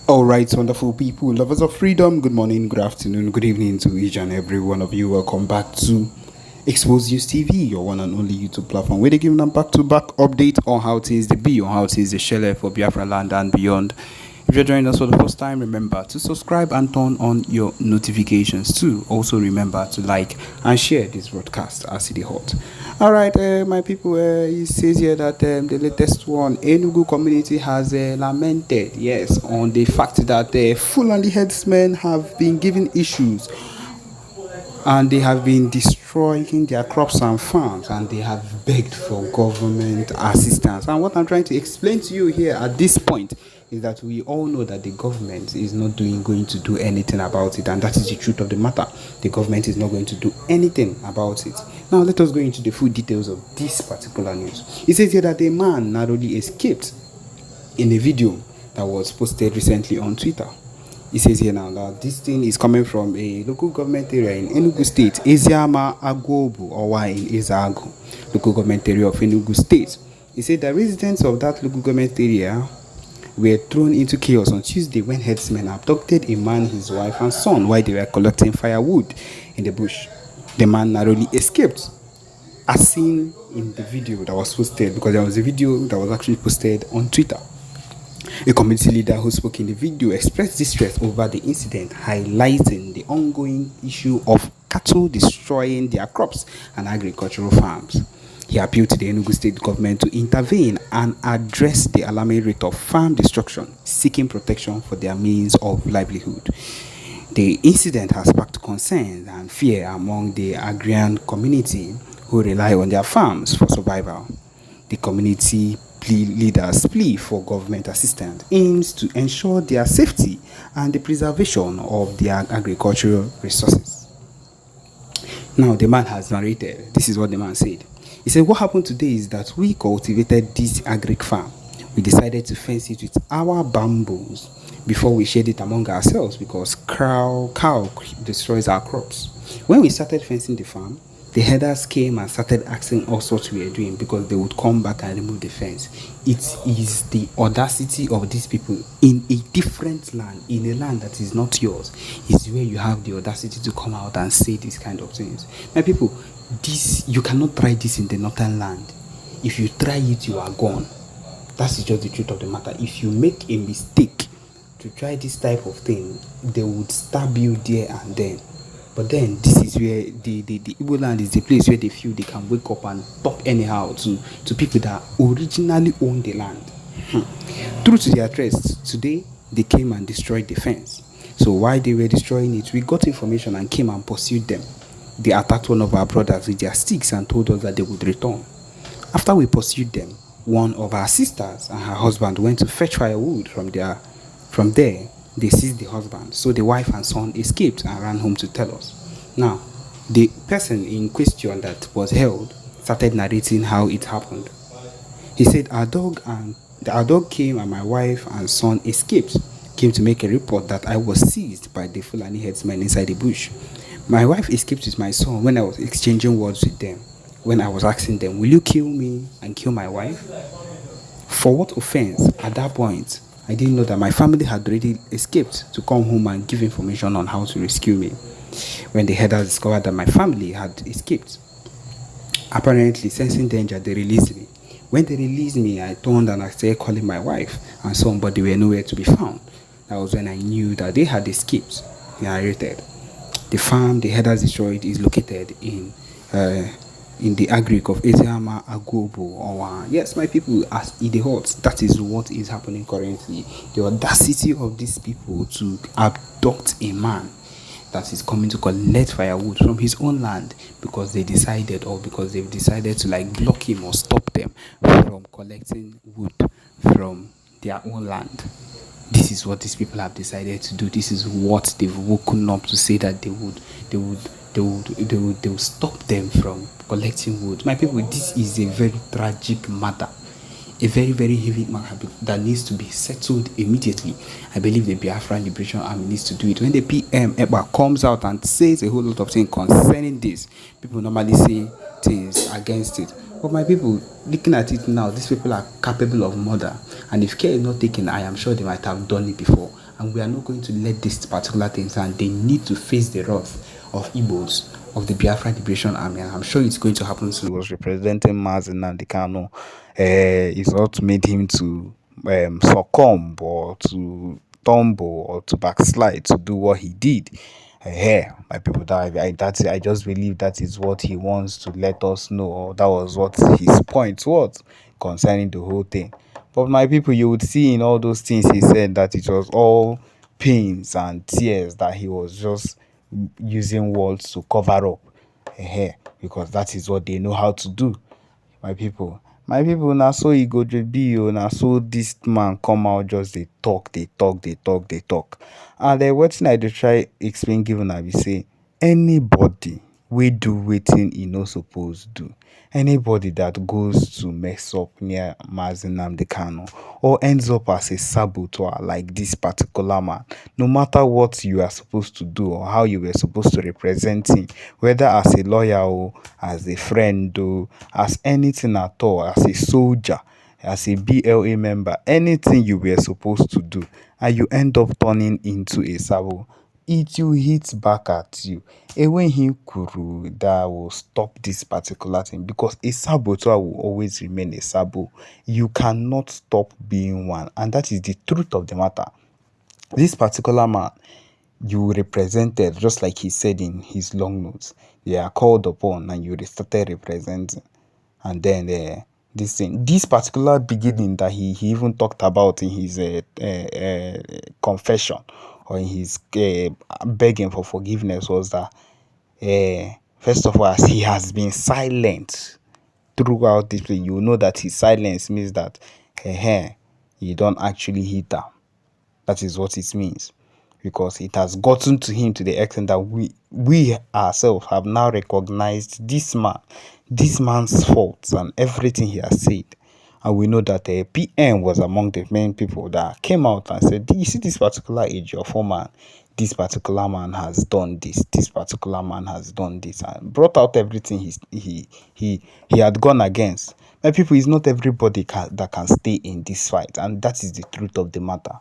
All right, wonderful people, lovers of freedom. Good morning, good afternoon, good evening to each and every one of you. Welcome back to Expose News TV, your one and only YouTube platform, where they give them back-to-back update on how things they be, on how things they share for Biafra land and beyond. If you're joining us for the first time, remember to subscribe and turn on your notifications too. Also remember to like and share this broadcast as it is hot. All right, my people, it says here that the latest one, Enugu community has lamented, yes, on the fact that Fulani headsmen have been given issues and they have been destroying their crops and farms, and they have begged for government assistance. And what I'm trying to explain to you here at this point is that we all know that the government is not going to do anything about it, and that is the truth of the matter. The government is not going to do anything about it. Now let us go into the full details of this particular news. It says here that a man narrowly escaped in a video that was posted recently on Twitter. It says here now that this thing is coming from a local government area in Enugu State, Eziama Agwobu, or in Ezago, local government area of Enugu State. He said that residents of that local government area were thrown into chaos on Tuesday when herdsmen abducted a man, his wife, and son while they were collecting firewood in the bush. The man narrowly escaped, as seen in the video that was posted, because there was a video that was actually posted on Twitter. A community leader who spoke in the video expressed distress over the incident, highlighting the ongoing issue of cattle destroying their crops and agricultural farms. He appealed to the Enugu state government to intervene and address the alarming rate of farm destruction, seeking protection for their means of livelihood. The incident has sparked concern and fear among the agrarian community who rely on their farms for survival. The community leaders' plea for government assistance aims to ensure their safety and the preservation of their agricultural resources. Now, the man has narrated. This is what the man said. He said, what happened today is that we cultivated this agric farm. We decided to fence it with our bamboos before we shared it among ourselves because cow destroys our crops. When we started fencing the farm, the herders came and started asking us what we were doing because they would come back and remove the fence. It is the audacity of these people in a different land, in a land that is not yours, is where you have the audacity to come out and say these kind of things. My people, you cannot try this in the northern land. If you try it, you are gone. That's just the truth of the matter. If you make a mistake to try this type of thing, they would stab you there and then. But then this is where the Igbo land is the place where they feel they can wake up and talk anyhow to people that originally own the land. True to their trust, today they came and destroyed the fence. So while they were destroying it, we got information and came and pursued them. They attacked one of our brothers with their sticks and told us that they would return. After we pursued them, one of our sisters and her husband went to fetch firewood from there. They seized the husband, so the wife and son escaped and ran home to tell us. Now, the person in question that was held started narrating how it happened. He said, our dog came and my wife and son escaped, came to make a report that I was seized by the Fulani headsmen inside the bush. My wife escaped with my son when I was exchanging words with them. When I was asking them, will you kill me and kill my wife? For what offense? At that point, I didn't know that my family had already escaped to come home and give information on how to rescue me. When the herders discovered that my family had escaped, apparently sensing danger, they released me. When they released me, I turned and I started calling my wife and son, but they were nowhere to be found. That was when I knew that they had escaped. He narrated. The farm the herders destroyed is located in the agric of Eziama Agwobu. Yes, my people, as Idehot, that is what is happening currently. The audacity of these people to abduct a man that is coming to collect firewood from his own land because they've decided to like block him or stop them from collecting wood from their own land. This is what these people have decided to do. This is what they've woken up to say that they will stop them from collecting wood. My people, this is a very tragic matter, a very, very heavy matter that needs to be settled immediately. I believe the Biafra Liberation Army needs to do it. When the PM Eba comes out and says a whole lot of things concerning this, people normally say things against it. But my people, looking at it now, these people are capable of murder. And if care is not taken, I am sure they might have done it before. and we are not going to let this particular thing stand. They need to face the wrath of Igbos, of the Biafra Liberation Army, and I'm sure it's going to happen soon. He was representing Mazen and the Kano. It's not made him to succumb or to tumble or to backslide to do what he did. My people, I just believe that is what he wants to let us know, or that was what his point was concerning the whole thing. But my people, you would see in all those things he said that it was all pains and tears, that he was just using words to cover up, because that is what they know how to do. My people, now so e go just be o, na so this man come out just dey talk, dey talk, dey talk, dey talk. And wetin I dey try explain give una be say, anybody wey do wetin e no suppose do, anybody that goes to mess up near Mazi Nnamdi Kanu or ends up as a saboteur like this particular man, no matter what you are supposed to do or how you were supposed to represent him, whether as a lawyer or as a friend or as anything at all, as a soldier, as a BLA member, anything you were supposed to do, and you end up turning into a sabo, it will hit back at you. Enweghị kwuru that will stop this particular thing, because a saboteur will always remain a sabo. You cannot stop being one, and that is the truth of the matter. This particular man you represented, just like he said in his long notes, they are called upon and you started representing. And then this particular beginning that he even talked about in his confession, or in his begging for forgiveness, was that first of all, as he has been silent throughout this play, you know that his silence means that you don't actually hit her. That is what it means, because it has gotten to him to the extent that we ourselves have now recognized this man's faults and everything he has said. And we know that PM was among the main people that came out and said, you see this particular age of man, this particular man has done this particular man has done this, and brought out everything he had gone against. My people, it's not everybody that can stay in this fight, and that is the truth of the matter.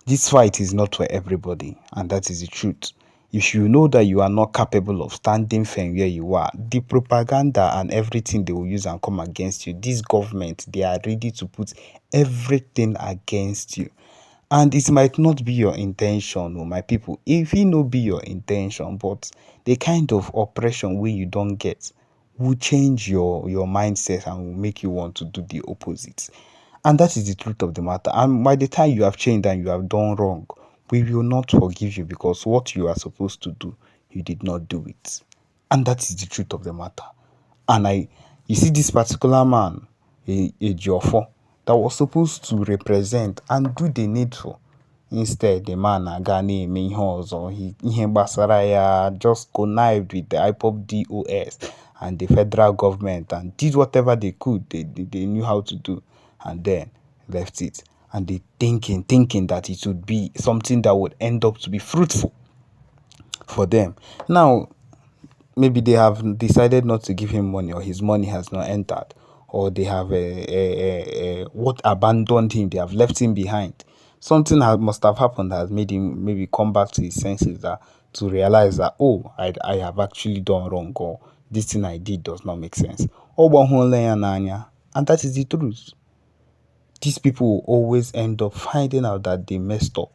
This fight is not for everybody, and that is the truth. If you know that you are not capable of standing firm where you are, the propaganda and everything they will use and come against you, this government, they are ready to put everything against you. And it might not be your intention, my people. If it no be your intention, but the kind of oppression where you don't get will change your mindset and will make you want to do the opposite. And that is the truth of the matter. And by the time you have changed and you have done wrong, we will not forgive you, because what you are supposed to do, you did not do it. And that is the truth of the matter. And you see this particular man, a Jofo, that was supposed to represent and do the needful. Instead, the man aga na-eme ihe ọzọ, ihe gbasara ya, just connived with the IPOB DOS and the federal government and did whatever they could, they knew how to do, and then left it. And they thinking that it would be something that would end up to be fruitful for them. Now, maybe they have decided not to give him money, or his money has not entered, or they have what abandoned him, they have left him behind. Something must have happened that has made him maybe come back to his senses, to realize that, oh, I have actually done wrong, or this thing I did does not make sense. And that is the truth. These people will always end up finding out that they messed up.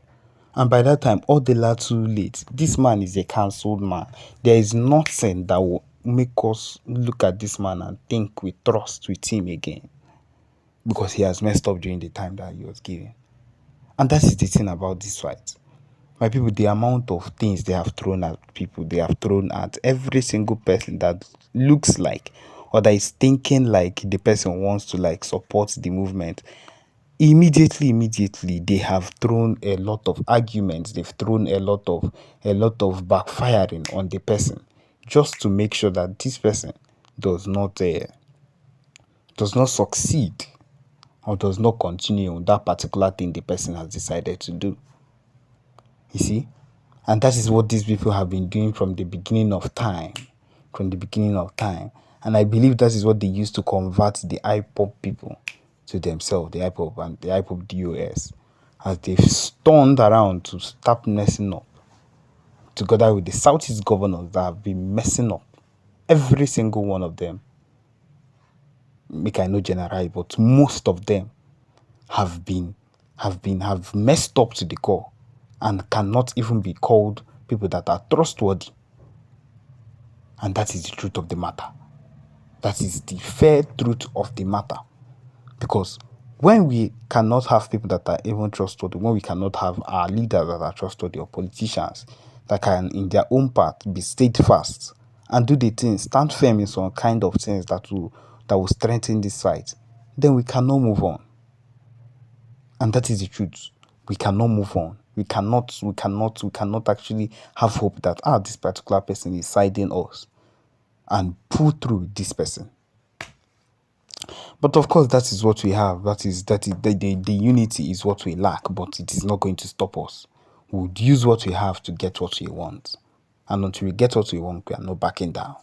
And by that time, all the lot too late. This man is a cancelled man. There is nothing that will make us look at this man and think we trust with him again, because he has messed up during the time that he was given. And that is the thing about this fight. My people, the amount of things they have thrown at people, they have thrown at every single person that looks like, or that is thinking like the person wants to like support the movement. Immediately they have thrown a lot of arguments, they've thrown a lot of backfiring on the person, just to make sure that this person does not succeed, or does not continue on that particular thing the person has decided to do. You see? And that is what these people have been doing from the beginning of time. And I believe that is what they used to convert the IPOP people to themselves, the IPOP and the IPOP DOS. as they've turned around to start messing up, together with the Southeast governors that have been messing up, every single one of them, make I no generalize, but most of them have messed up to the core and cannot even be called people that are trustworthy. And that is the truth of the matter. That is the fair truth of the matter. Because when we cannot have people that are even trustworthy, when we cannot have our leaders that are trustworthy or politicians that can, in their own part, be steadfast and do the things, stand firm in some kind of things that will strengthen this fight, then we cannot move on. And that is the truth. We cannot move on. We cannot actually have hope that this particular person is siding us and pull through this person. But of course, that is what we have. That is the unity is what we lack, but it is not going to stop us. We would use what we have to get what we want. And until we get what we want, we are not backing down.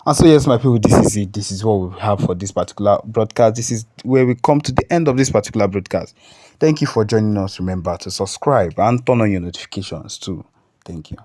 And so, yes, my people, this is it. This is what we have for this particular broadcast. This is where we come to the end of this particular broadcast. Thank you for joining us. Remember to subscribe and turn on your notifications too. Thank you.